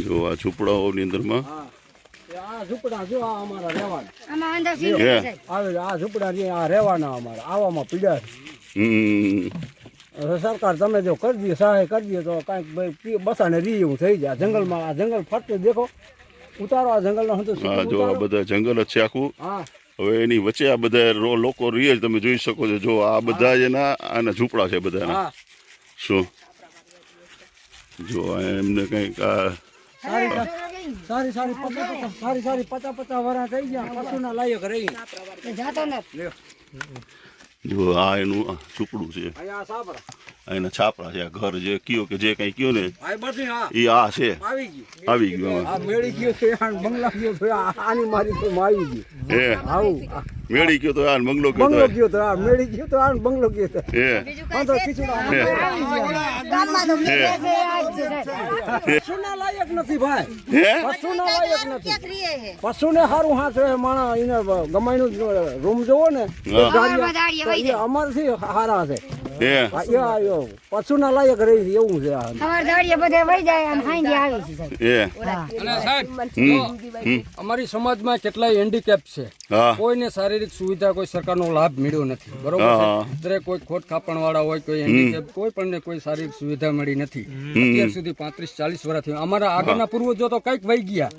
જો આ ઝૂંપડાઓની અંદરમાં આ ઝૂંપડા જો આ અમારા રહેવાના આ ઝૂંપડા આ રહેવાના અમારા આવામાં પીડા સરકાર તમે જો કરી દઈએ સહાય કરી દઈએ તો કાંઈક બસાને રી એવું થઈ જાય. જંગલમાં આ જંગલ ફરતું દેખો ઉતારો આ જંગલનો જો આ બધા જંગલ જ છે આખું. હવે એની વચ્ચે આ બધા લોકો રહીએ તમે જોઈ શકો છો. જો આ બધા એના આના ઝૂંપડા છે બધાના. શું જો એમને કંઈક આ સારી 50 વર્ષ થઈ ગયા પશુના લાયક રહી. જો આ એનું ઝૂંપડું છે. એના છાપરા છે. આ ઘર જે કયો કે જે કઈ કયો ને એ આ છે. આવી ગયું મેળી ગયો છે બંગલા ગયો છે આની મારી તો આવી ગઈ. હે આવું મેળી ગયો તો આ બંગલો ગયો તો આ મેળી ગયો તો આ બંગલો ગયો તો હે પશુના લાયક નથી ભાઈ. પશુના લાયક નથી. પશુને સારું હાથ રહે માણા એને ગમાઈનું રૂમ જોવો ને અમારથી સારા છે. પશુના લાયક રહી એવું છે. અમારી સમાજમાં કેટલાય હેન્ડીકેપ છે. કોઈને શારીરિક સુવિધા કોઈ સરકારનો લાભ મળ્યો નથી. બરોબર છે. દરેક કોઈ ખોટ ખાપણ વાળા હોય કોઈ હેન્ડીકેપ કોઈ પણ કોઈ શારીરિક સુવિધા મળી નથી અત્યાર સુધી. 35-40 વર્ષથી અમારા આગળના પૂર્વજો તો કઈક વહી ગયા.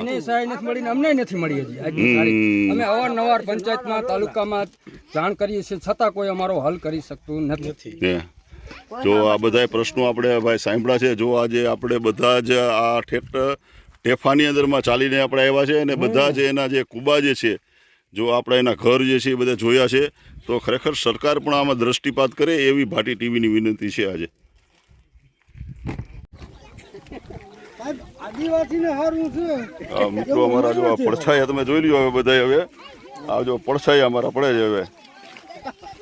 એને સહાય નથી મળી, અમને નથી મળી હજી આજની તારીખ. અમે અવારનવાર પંચાયતમાં તાલુકામાં જાણ કરીએ છીએ છતાં કોઈ અમારો હલ કરી શકતું નથી. જો આ બધા પ્રશ્નો આપણે ભાઈ સાંભળ્યા છે. જો આજે આપણે બધા જ આ ટેફાની અંદરમાં ચાલીને આપણે આવ્યા છે અને બધા જ એના જે કુબા જે છે જો આપણે એના ઘર જે છે એ બધા જોયા છે. તો ખરેખર સરકાર પણ આમાં દ્રષ્ટિપાત કરે એવી ભાટી ટીવીની વિનંતી છે આજે. મિત્રો અમારા જો આ પડછાયા તમે જોઈ લ્યો. હવે બધા હવે આ જો પડછાયા અમારા પડે છે. હવે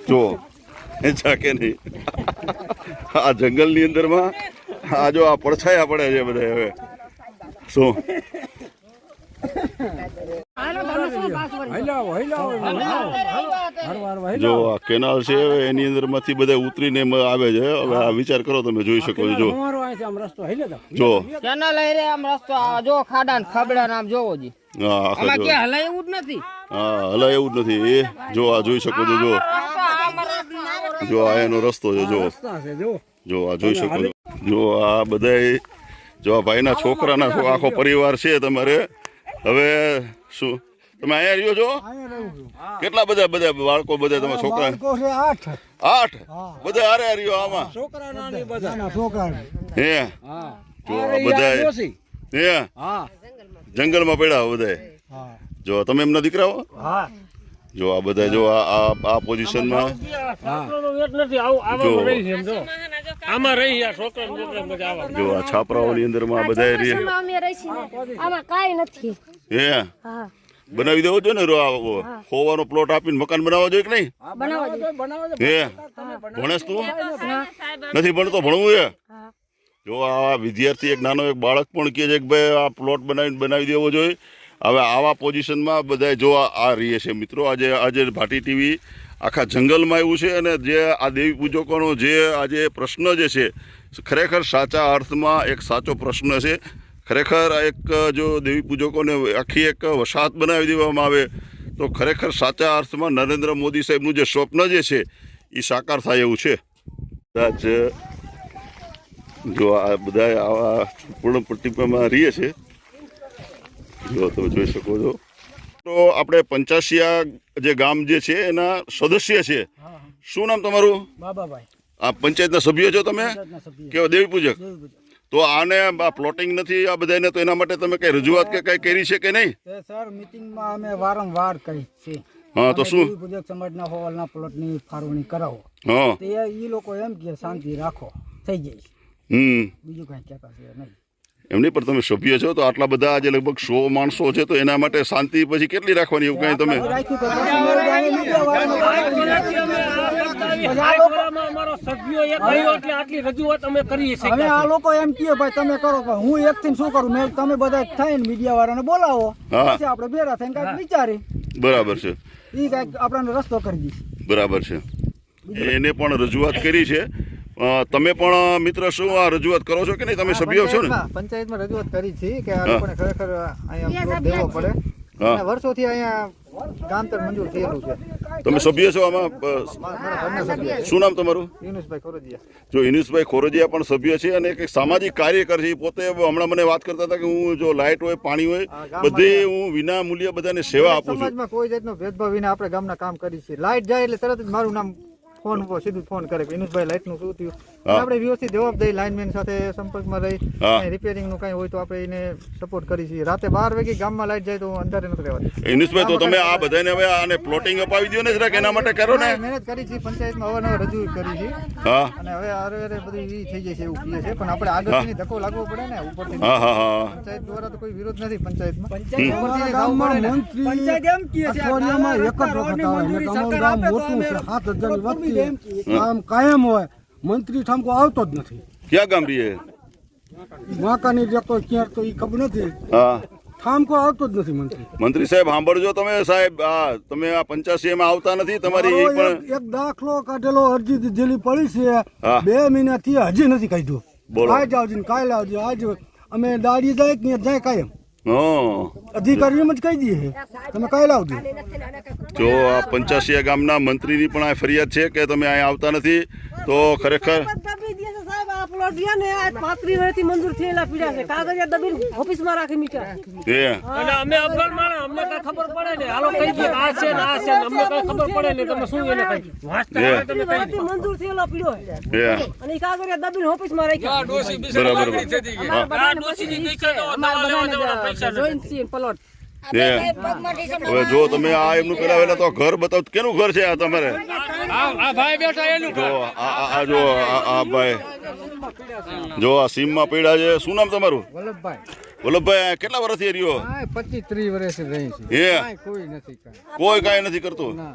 જો કે નહીં આ જંગલની અંદરમાં આ જો આ પડછાયા પડે છે બધા. હવે શું જો આ કેનાલ છે એની અંદર માંથી બધા ઉતરીને આવે છે. હવે આ વિચાર કરો, તમે જોઈ શકો છો. જો કેનાલ રે આમ રસ્તો જો ખાડા ને ખબડા નામ જોવો જી. હા આમાં કે હલાય એવું જ નથી. હા હલાય એવું જ નથી. એ જો આ જોઈ શકો છો. જો આ એનો રસ્તો છે. જો આ જોઈ શકો છો. જો આ બધા જો આ ભાઈના છોકરાના આખો પરિવાર છે તમારે. હવે શું તમે અહીંયા રહ્યો છો? કેટલા બધા બાળકો બધા તમારા છોકરા? 8 બધા હારે રહ્યો આમાં. હે જો આ બધા હે જંગલમાં પડ્યા બધા. જો તમે એમના દીકરાઓ? જો આ બધા જો આ પોઝિશનમાં જો આ છાપરાઓની અંદર માં બધા આમાં કાઈ નથી. હે બનાવી દેવો જોઈએ ને. હોવાનો પ્લોટ આપીને મકાન બનાવવા જોઈએ કે નહીં? હે ભણેશ તું નથી ભણતો? ભણવું છે. જો આ વિદ્યાર્થી એક નાનો એક બાળક પણ કહે છે કે ભાઈ આ પ્લોટ બનાવી દેવો જોઈએ. હવે આવા પોઝિશનમાં બધા જો આ રહીએ છે મિત્રો. આજે ભાટી ટીવી આખા જંગલમાં આવ્યું છે અને જે આ દેવી પૂજકોનો જે આજે પ્રશ્ન જે છે ખરેખર સાચા અર્થમાં એક સાચો પ્રશ્ન છે. ખરેખર એક જો દેવી પૂજકોને આખી એક વસાહત બનાવી દેવામાં આવે તો ખરેખર સાચા અર્થમાં નરેન્દ્ર મોદી સાહેબનું જે સ્વપ્ન જે છે એ સાકાર થાય એવું છે. કદાચ જો આ બધા આવા પૂર્ણ પ્રતિમામાં રહીએ છે. જો તમે જોઈ શકો છો. તો આપણે પંચાસિયા જે ગામ જે છે એના સદસ્ય છે. શું નામ તમારું? બાબાભાઈ. આ પંચાયતના સભ્ય છો તમે? કેવા દેવી પૂજક? તો આને પ્લોટિંગ નથી આ બધાને, તો એના માટે તમે કઈ રજૂઆત કે કઈ કરી છે કે નહીં? સર મીટિંગમાં અમે વારંવાર કરી છે. હા તો શું? પૂજક સમાજના હોલના પ્લોટની ફાળવણી કરાવો. હા તે એ લોકો એમ કે શાંતિ રાખો થઈ જાય. બીજું કઈ કહેતા છે નહીં. એમની પર તમે સભ્ય છો તો આટલા બધા આજે લગભગ 100 માણસો છે તો એના માટે શાંતિ પછી કેટલી રાખવાની એવું કઈ તમે? આ લોકો એમ કહે ભાઈ તમે કરો, હું એક થી શું કરું? મેં તમે બધા થઈને મીડિયા વાળાને બોલાવો, પછી આપણે ભેગા થઈને કઈક વિચારી. બરાબર છે. એ કઈક આપણને રસ્તો કરી દઈશ. બરાબર છે. એને પણ રજૂઆત કરી છે. તમે પણ મિત્ર શું આ રજૂઆત કરો છો કે નહીં? તમે સભ્ય છો ને? પંચાયતમાં રજૂઆત કરી છે કે આ લોકોને ખરેખર અહીંયા પ્લોટ દેવો પડે. વર્ષોથી અહીંયા ગામતર મંજૂર થયેલું છે. તમે સભ્ય છો આમાં? શું નામ તમારું? યુનુસભાઈ ખોરજીયા. જો યુનુસભાઈ ખોરજીયા પણ સભ્ય છે અને એક સામાજિક કાર્યકર છે. પોતે હમણાં મને વાત કરતા હતા કે હું જો લાઇટ હોય પાણી હોય બધી હું વિના મૂલ્યે બધાને સેવા આપું છું. સમાજમાં કોઈ જાતનો ભેદભાવ વિના આપણે ગામના કામ કરી છે. લાઇટ જાય એટલે તરત જ મારું નામ ફોન ઉપર સીધું ફોન કરે કે વિનુષભાઈ લાઇટ નું શું થયું. આપણે વ્યવસ્થિત જવાબ દઈ લાઇનમેન સાથે સંપર્કમાં રહી રિપેરિંગ નું કઈ હોય તો આપણે એને સપોર્ટ કરી છીએ. રાતે 12 વાગે ગામમાં લાઇટ જાય તો અંધારે નથી રહેવાતી. વિનુષભાઈ તો તમે આ બધાને હવે આને પ્લોટિંગ અપાવી દો ને જરાક, એના માટે કરો ને. મહેનત કરી છે પંચાયતમાં અવારનવાર રજૂ કરી છે. હા અને હવે આરે બધી ઈ થઈ જાય છે એવું કહે છે, પણ આપણે આગળથી ધક્કો લાગવો પડે ને ઉપરથી. હા હા હા પંચાયત દ્વારા તો કોઈ વિરોધ નથી પંચાયતમાં. પંચાયત એમ કહે છે અઠવાડિયામાં એક જ વખત આવે એટલે તમારું ગામ મોટું છે 7000 ની વસ્તી કામ કાયમ હોય. મંત્રી ઠામકો આવતો જ નથી. ક્યાં ગામ રહીએ? માકાની જતો ક્યાં તો ઈ ખબર નથી. હા ઠામકો આવતો જ નથી મંત્રી. મંત્રી સાહેબ સાંભળજો તમે સાહેબ, તમે આ 85 માં આવતા નથી. તમારી એ પણ એક દાખલો કાઢેલો અરજી દીધેલી પડી છે 2 મહિનાથી હજી નથી કાઢ્યો. કાલ આવજો ને કાલે આવજો. આજ અમે દાડી જાય કે જાય કાયમ અધિકારીઓ જ કહી દઈએ તમે કાલે આવજો. જો આ 85 ગામના મંત્રીની પણ આ ફરિયાદ છે કે તમે અહીંયા આવતા નથી. તો ખરેખર મંજૂર થયેલા પીડા છે. કાગળિયા દબીને ઓફિસમાં રાખી મીટર. અમે અભણ માણસ, અમને કઈ ખબર પડે ને. હાલો કહી દે આ છે ને આ છે ને, અમને કઈ ખબર પડે ને. તમે શું એને કહી વાંચતા તમે કહી મંજૂર થયેલો પીડો અને કાગળિયા દબીને ઓફિસમાં રાખ્યા. બરાબર પ્લોટ હવે જો તમે આ એમનું પેલા વેલા તો ઘર બતાવ. કેનું ઘર છે આ તમારે? આ ભાઈ બેઠા એનું જો આ જો આ ભાઈ જો આ સીમમાં પડ્યા છે. શું નામ તમારું? વલ્લભભાઈ. વલ્લભભાઈ કેટલા વર્ષથી રહ્યો 25-30 વર્ષ રહી છે હે કોઈ નથી કાંઈ. કોઈ કાંઈ નથી કરતું ના.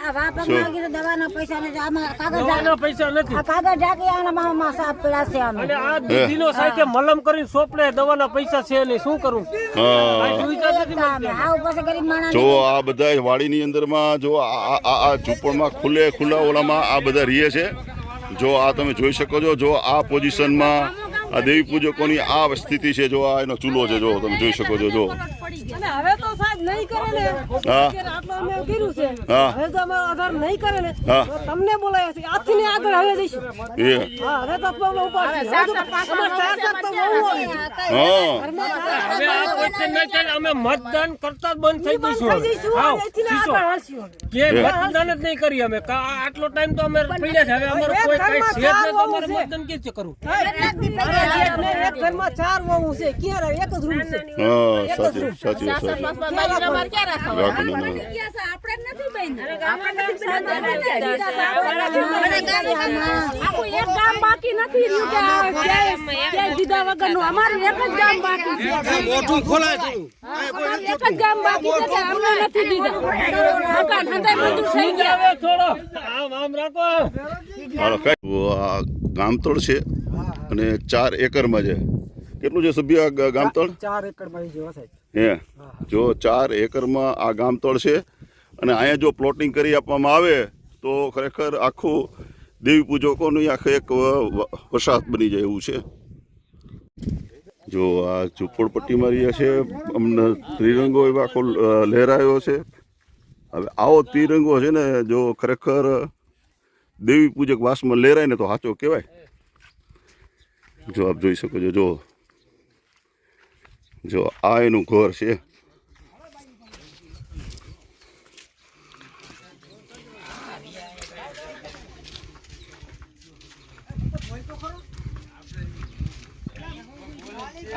આ વાપર માંગી તો દવાના પૈસા નથી આમાં કાગળ દવાના પૈસા નથી આ કાગળ ઢાંકી આના માં સાફ પડ્યા છે અમે અને આ દીદીનો સાથે મલમ કરીને સોપડે દવાના પૈસા છે નહીં શું કરું હા કાંઈ સુવિધા નથી મળતી. આ ઉપર ગરીબ માણસ જો આ બધા વાડીની અંદરમાં જો આ ઝૂંપડમાં ખુલ્લા ઓલામાં આ બધા રહે છે. જો આ તમે જોઈ શકો છો જો આ પોઝિશનમાં આ દેવી પૂજકોની આ સ્થિતિ છે. જો આ એનો ચૂલો છે જો તમે જોઈ શકો છો જો અને હવે તો સાહેબ નહીં કરે ને હા આટલું અમે કર્યું છે હા હવે તો અમારો આધાર નહીં કરે ને હા તો તમને બોલાયા છે આજથી ને આગળ હવે જઈશું એ હા હવે તો પગલો ઉપાડશે હવે તો અમારે ચાર તો બહુ હોય હા હવે આ question નહીં થાય, અમે મતદાન કરતા જ બંધ થઈ જઈશું હવે. હાવ, અહીંથી ને શીશો. આગળ હાલશું કે મતદાન જ નહીં કરીએ અમે આટલો ટાઈમ તો અમે પડ્યા છે હવે અમારે કોઈ કઈ છે જ નહીં તો અમારે મતદાન કેવી રીતે કરવું એક ઘરમાં 4 વહુ છે ક્યાં રહે? એક જ રૂમ છે હા સાચી સાચી સાચી એક ગામ બાકી નથી રહ્યું કે ક્યાંય દીધા વગરનું અમારું એક જ ગામ બાકી છે અમારું એક જ ગામ બાકી છે કે અમને નથી દીધા મકાન હંધાઈ મંજૂર થઈ ગયા હવે થોડો આમ રાખો હાલો કઈ આ ગામતળ છે અને 4 એકરમાં છે. કેટલું છે સભ્ય આ ગામતળ? 4 એકડમાં જેવા સાહેબ. હે જો 4 એકરમાં આ ગામતળ છે અને અહીંયા જો પ્લોટિંગ કરી આપવામાં આવે તો ખરેખર આખું દેવી પૂજકોનું આખું એક વસાહત બની જાય એવું છે. જો આ ઝૂંપડપટ્ટીમાં રહ્યા છે અમને ત્રિરંગો એવો આખો લહેરાયો છે. હવે આવો ત્રિરંગો છે ને જો ખરેખર દેવી પૂજક વાસમાં લહેરાય ને તો સાચો કહેવાય. જો આપ જોઈ શકો છો જો આ એનું ઘર છે.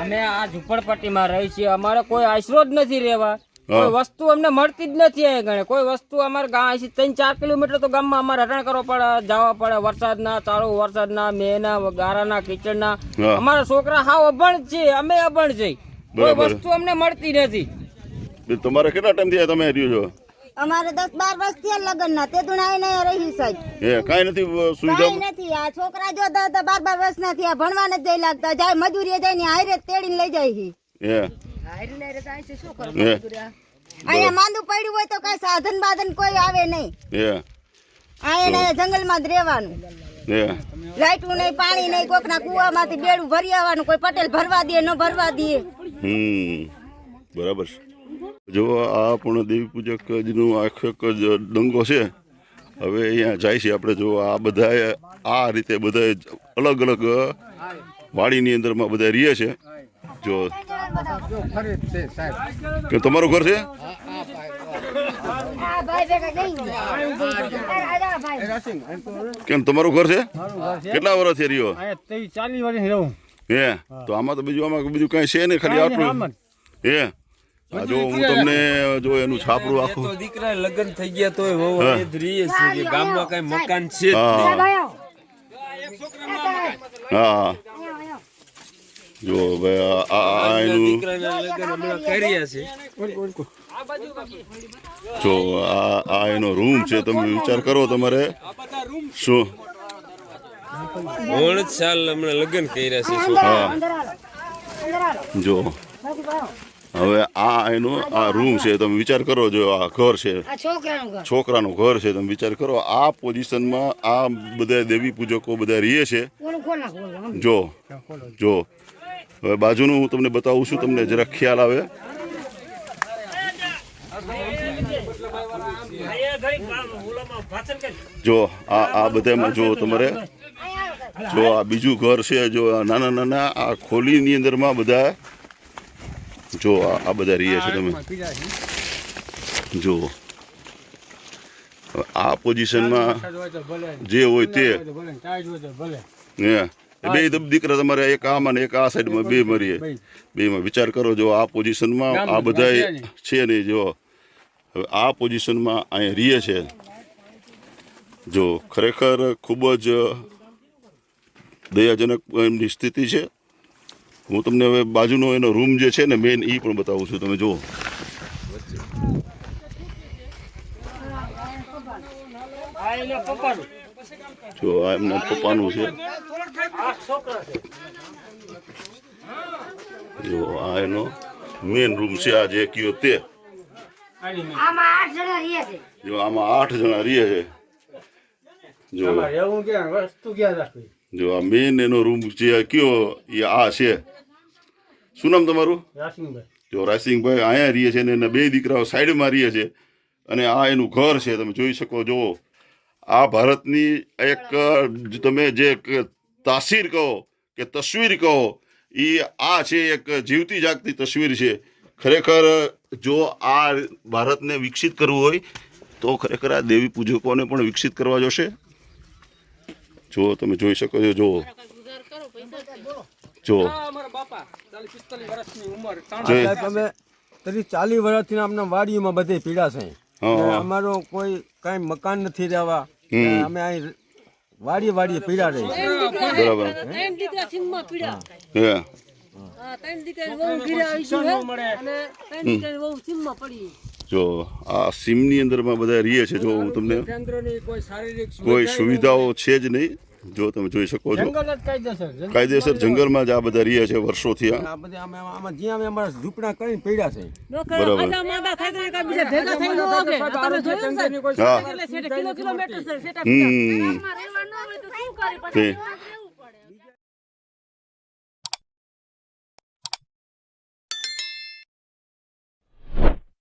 અમે આ ઝુંપડપટ્ટીમાં રહી છીએ અમારે કોઈ આશરો જ નથી રહેવા કોઈ વસ્તુ અમને મળતી જ નથી અહીં ગણે કોઈ વસ્તુ અમારે ગામ 3-4 કિલોમીટર તો ગામમાં અમારે હરણ કરવો પડે જવા પડે વરસાદના ચાલુ વરસાદના મેના ગારાના કીચડના અમારા છોકરા હાવ અભણ છે અમે અભણ છે કોઈ વસ્તુ અમને મળતી નથી. તમારે કેટલા ટાઈમ થયા તમે રહ્યો છો? અમારે 10-12 વર્ષ થયા લગ્ન ના તે દુણાઈ નહીં રહી સાહેબ એ કાંઈ નથી સુવિધા કાંઈ નથી આ છોકરા જો 12 વર્ષ ના થયા ભણવા નથી જઈ લાગતા જાય મજૂરી જાય ને હારે તેડીને લઈ જાય છે. હે અહીંયા માંદું પડ્યું હોય તો કઈ સાધન બાધન કોઈ આવે નહીં હે અહીંયા જંગલમાં જ રહેવાનું હે લાઈટું નહીં પાણી નહીં કોકના કુવામાંથી બેડું ભરી આવવાનું કોઈ પટેલ ભરવા દે ન ભરવા દે બરાબર છે. જો આ પણ દેવી પૂજકનો આખો જ ડંગો છે. હવે અહીંયા જાય છે આપણે જો આ બધા આ રીતે બધા અલગ અલગ વાડીની અંદરમાં બધા રહે છે. જો કે તમારું ઘર છે? કેમ તમારું ઘર છે? કેટલા વર્ષથી રહ્યો? 40 વર્ષ રહું. હે તો આમાં તો બીજું કઈ છે ને ખાલી આટલું હે જો હું તમને જો એનું છાપરું આખું દીકરા લગ્ન થઈ ગયા તોય વહુ એ જ રહીએ છે ગામમાં કઈ મકાન છે જ હા જો ભાઈ આ એનું દીકરાના લગ્ન હમણાં કર્યા છે. જો આ એનો રૂમ છે. તમે વિચાર કરો તમારે શું 19 સાલ હમણાં લગ્ન કર્યા છે. હા જો હવે આ એનો આ રૂમ છે. તમે વિચાર કરો જો આ ઘર છે છોકરાનું ઘર છે. તમે વિચાર કરો આ પોઝિશનમાં આ બધા દેવી પૂજકો બધા રહે છે. જો જો હવે બાજુનું હું તમને બતાવું છું તમને જરાક ખ્યાલ આવે. જો આ બધામાં જો તમારે જો આ બીજું ઘર છે. જો નાના નાના આ ખોલીની અંદરમાં બધા જો આ બધા રહે છે. તમે જો આ પોઝિશનમાં જે હોય તે બે દીકરા તમારે એક આમાં ને એક આ સાઈડમાં બે મરીએ બેમાં વિચાર કરો. જો આ પોઝિશનમાં આ બધા છે ને જો હવે આ પોઝિશનમાં અહીંયા રહે છે. જો ખરેખર ખૂબ જ દયાજનક એમની સ્થિતિ છે. હું તમને હવે બાજુનો એનો રૂમ જે છે ને મેઇન એ પણ બતાવું છું. તમે જુઓ જો આ એમના પપ્પાનું છે. જો આ એનો મેઇન રૂમ છે. આ જે કયો તે જો આમાં 8 જણા રહે છે. જો આ મેઇન એનો રૂમ જે કયો એ આ છે. શું નામ તમારું? જો રાસિંગભાઈ અહીંયા રહે છે ને એના 2 દીકરાઓ સાઈડમાં રહે છે અને આ એનું ઘર છે. તમે જોઈ શકો. જો આ ભારતની એક તમે જે તાસીર કહો કે તસવીર કહો એ આ છે. એક જીવતી જાગતી તસવીર છે. ખરેખર જો આ ભારતને વિકસિત કરવું હોય તો ખરેખર આ દેવી પૂજકોને પણ વિકસિત કરવા જોશે. જો તમે જોઈ શકો છો. જો જો અમે 40 વર્ષથી આપણા વાડીઓમાં બધે પીડા છે. અમારો કોઈ કઈ મકાન નથી રહેવા. અમે અહીં વાડીએ પીડા રહી. બરાબર. જો આ સીમની અંદરમાં બધા રહે છે. જો હું તમને કોઈ સુવિધાઓ છે જ નહીં. જો તમે જોઈ શકો છો કાયદેસર જંગલમાં જ આ બધા રહે છે વર્ષોથી. ઝૂંપડા કરીને પડ્યા છે. બરાબર.